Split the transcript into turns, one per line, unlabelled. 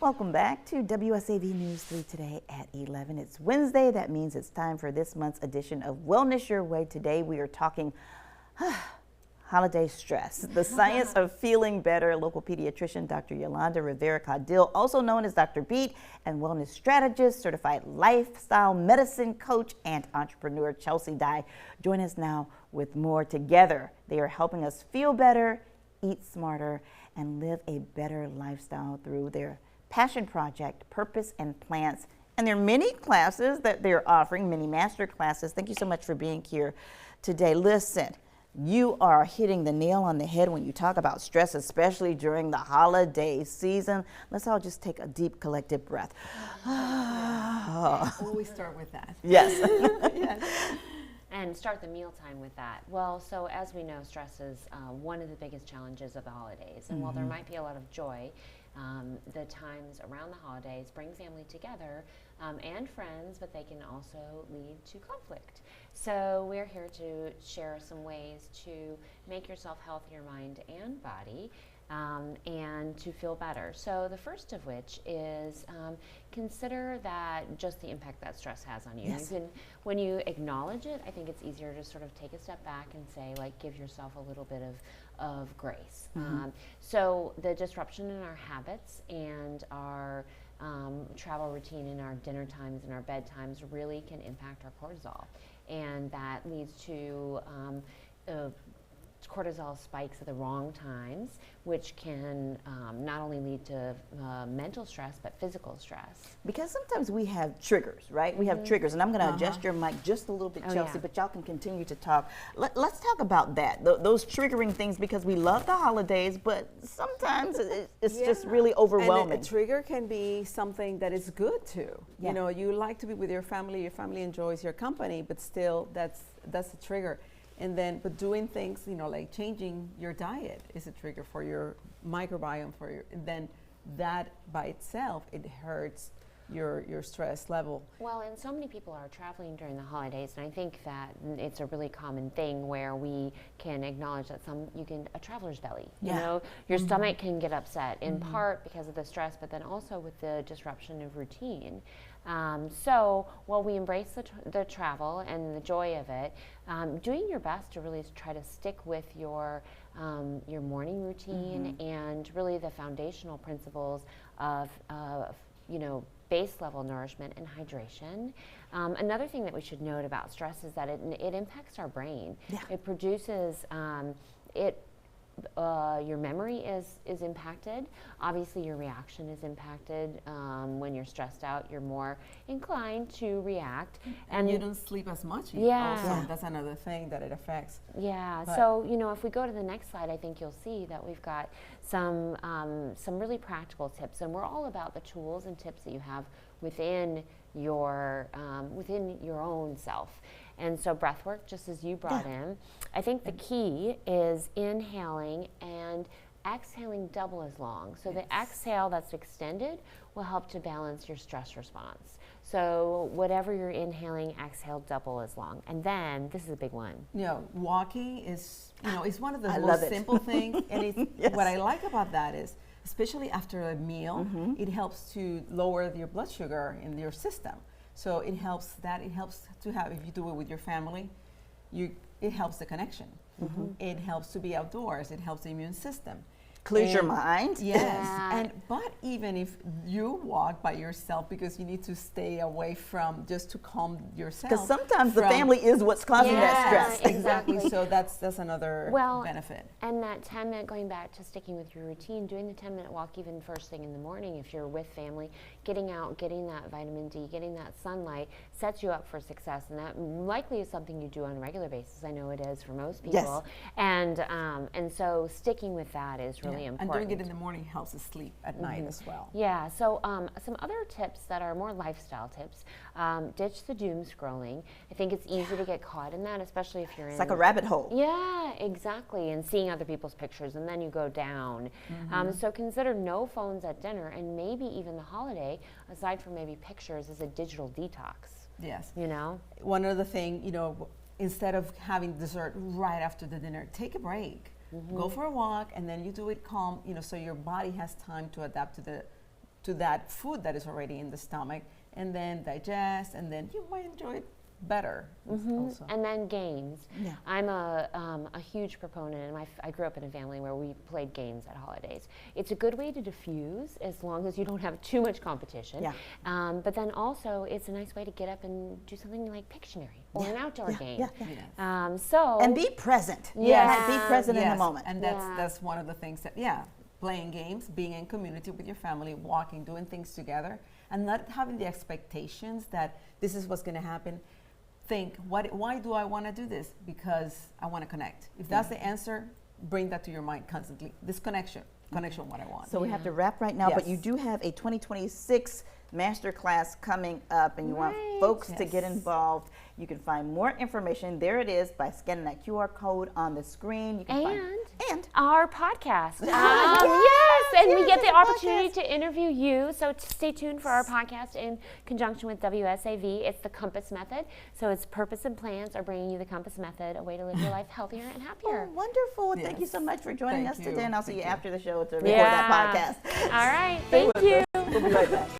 Welcome back to WSAV News 3 today at 11. It's Wednesday. That means it's time for this month's edition of Wellness Your Way. Today we are talking holiday stress, the science of feeling better. Local pediatrician Dr. Yolanda Rivera-Caudill, also known as Dr. Beat, and wellness strategist, certified lifestyle medicine coach, and entrepreneur Chelsea Dye join us now with more. Together, they are helping us feel better, eat smarter, and live a better lifestyle through their passion project, Purpose and Plants, and there are many classes that they're offering, many master classes. Thank you so much for being here today. Listen, you are hitting the nail on the head when you talk about stress, especially during the holiday season. Let's all just take a deep collective breath.
Always start with that.
Yes.
Yes.
And start the mealtime with that. Well, so as we know, stress is one of the biggest challenges of the holidays. And while there might be a lot of joy, the times around the holidays bring family together and friends, but they can also lead to conflict. So we're here to share some ways to make yourself healthier, mind and body, and to feel better. So the first of which is consider that just the impact that stress has on you.
Yes.
You can, when you acknowledge it, I think it's easier to sort of take a step back and say, like, give yourself a little bit of grace. So the disruption in our habits and our travel routine and our dinner times and our bedtimes really can impact our cortisol. And that leads to cortisol spikes at the wrong times, which can not only lead to mental stress, but physical stress.
Because sometimes we have triggers, right? We have triggers, and I'm going to adjust your mic just a little bit, Chelsea, but y'all can continue to talk. Let's talk about that, those triggering things, because we love the holidays, but sometimes it's just really overwhelming.
And a trigger can be something that is good too.
Yeah.
You know, you like to be with your family enjoys your company, but still that's a trigger. And then, but doing things, you know, like changing your diet is a trigger for your microbiome, then that by itself, it hurts your stress level.
Well, and so many people are traveling during the holidays, and I think that it's a really common thing where we can acknowledge that a traveler's belly, you know, your stomach can get upset in part because of the stress, but then also with the disruption of routine. So while we embrace the travel and the joy of it, doing your best to really try to stick with your morning routine and really the foundational principles of base level nourishment and hydration. Another thing that we should note about stress is that it impacts our brain.
Yeah.
It produces your memory is impacted. Obviously, your reaction is impacted. When you're stressed out, you're more inclined to react.
And you don't sleep as much.
Yeah.
Also, that's another thing that it affects.
Yeah.
But
so, if we go to the next slide, I think you'll see that we've got some really practical tips, and we're all about the tools and tips that you have within your own self. And so breath work, just as you brought in, I think the key is inhaling and exhaling double as long. So the exhale that's extended will help to balance your stress response. So whatever you're inhaling, exhale double as long. And then, this is a big one.
You know, walking is, is one of the
I
most
love it.
simple things. And
Yes.
what I like about that is, especially after a meal, it helps to lower your blood sugar in your system. So it helps to have, if you do it with your family, it helps the connection. It helps to be outdoors. It helps the immune system.
Clears your mind.
Yes.
Yeah.
But even if you walk by yourself because you need to stay away from, just to calm yourself.
Because sometimes the family is what's causing that stress.
Exactly. So that's another benefit.
And that 10-minute, going back to sticking with your routine, doing the 10-minute walk even first thing in the morning if you're with family, getting out, getting that vitamin D, getting that sunlight sets you up for success. And that likely is something you do on a regular basis. I know it is for most people.
Yes.
And so sticking with that is really important.
And doing it in the morning helps us sleep at night as well.
Yeah, so some other tips that are more lifestyle tips, ditch the doom scrolling. I think it's easy to get caught in that, especially if you're
It's like a rabbit hole.
Yeah, exactly, and seeing other people's pictures, and then you go down. So consider no phones at dinner, and maybe even the holiday, aside from maybe pictures, is a digital detox.
Yes.
One
other thing, instead of having dessert right after the dinner, take a break. Go for a walk, and then you do it calm, so your body has time to adapt to to that food that is already in the stomach, and then digest, and then you might enjoy it better. Also.
And then games.
Yeah.
I'm a huge proponent, and I grew up in a family where we played games at holidays. It's a good way to diffuse as long as you don't have too much competition.
Yeah.
But then also, it's a nice way to get up and do something like Pictionary or an outdoor game.
Yes.
And be present.
Yeah.
Be present in
Yes,
the moment.
and that's one of the things that, playing games, being in community with your family, walking, doing things together, and not having the expectations that this is what's going to happen. Think, why do I want to do this? Because I want to connect. If that's the answer, bring that to your mind constantly. This connection, what I want.
So we have to wrap right now, but you
Yes.
do have a 2026 masterclass coming up, and you want folks to get
Yes.
involved. You can find more information. There it is by scanning that QR code on the screen. You can find
our podcast. Yes, and we get the
our
opportunity
podcast.
to interview you. So stay tuned for our podcast in conjunction with WSAV. It's the Compass Method. So its purpose and plans are bringing you the Compass Method, a way to live your life healthier and happier.
Oh, wonderful. Thank you
Yes.
so much for joining
Thank
us
you.
today, and I'll see
Thank
you
you.
after the show to record that podcast.
All right. Thank you.
We'll be right back.